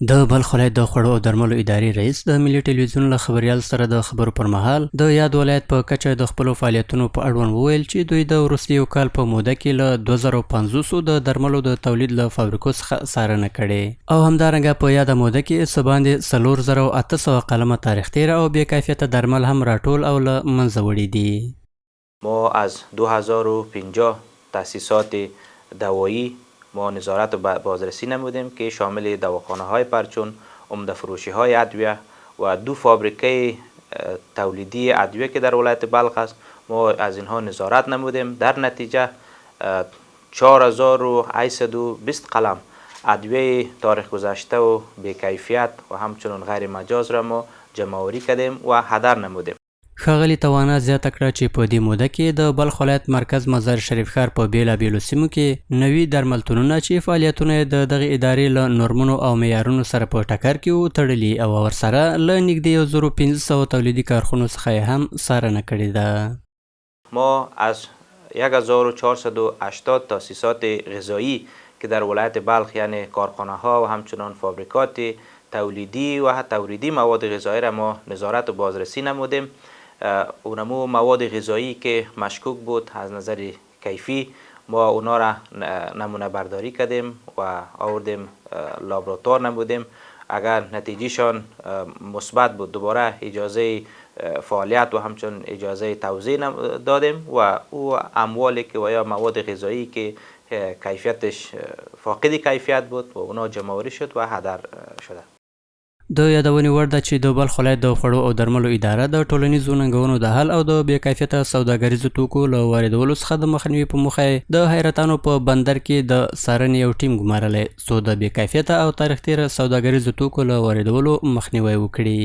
د بلخ ولایت د خوړو او درملو ادارې رئیس د ملي ټلویزیون له خبریال سره د خبرو پر مهال د یاد ولایت په کچه د خپلو فعالیتونو په اړوند وویل چې دوی د وروستي یو کال په موده کې له 2500 د درملو د تولید له فابریکو څخه څارنه کړې او همدارنګه په یاده موده کې څه باندې 4800 قلمه تاریخ تیر او بې کیفیته درمل هم راټول او له منځه وړي دي. ما از 2050 تأسیسات دوایی ما نظارت و بازرسی نمودیم که شامل دواخانه های پرچون، عمده فروشی های ادویه و 2 فابریکه تولیدی ادویه که در ولایت بلخ است. ما از اینها نظارت نمودیم. در نتیجه 4820 قلم ادویه تاریخ گذشته و بی‌کیفیت و همچنین غیر مجاز را ما جمع‌آوری کردیم و هدر نمودیم. ښاغلي توانا زیاته کړه چې په دې موده کې د بلخ ولایت مرکز مزار شریف ښار په بیلابیلو سیمو کې نوي درملتونونه چې فعالیتونه یې د دغې ادارې له نورمونو او معیارونو سره په ټکر کې وتړلي او ورسره له نږدې 1500 تولیدي کارخونو څخه یې هم څارنه کړې ده. ما از 1480 تأسیسات غذایی که در ولایت بلخ یعنی کارخانه ها و همچنان فابریکات تولیدی و تولیدی مواد غذایی را ما نظارت و بازرسی نمودیم. اونمو مواد غذایی که مشکوک بود از نظر کیفی ما اونا را نمونه برداری کردیم و آوردیم لابراتوار نمودیم. اگر نتیجهشان مثبت بود دوباره اجازه فعالیت و همچنین اجازه توزیع دادیم و او اموالی که و یا مواد غذایی که کیفیتش فاقد کیفیت بود و اونا جمع‌آوری شد و هدر شده. د یادونې وړ ده چې د بلخ ولایت د خوړو او درملو اداره د ټولنیزو ننګونو د حل او د بې کیفیته سوداګریزو توکو له واردولو څخه د مخنیوي په موخه د حیرتانو په بندر کې د څارنې یو ټیم ګمارلی څو د بې کیفیته او تاریخ تیره سوداګریزو توکو له واردولو مخنیوی وکړي.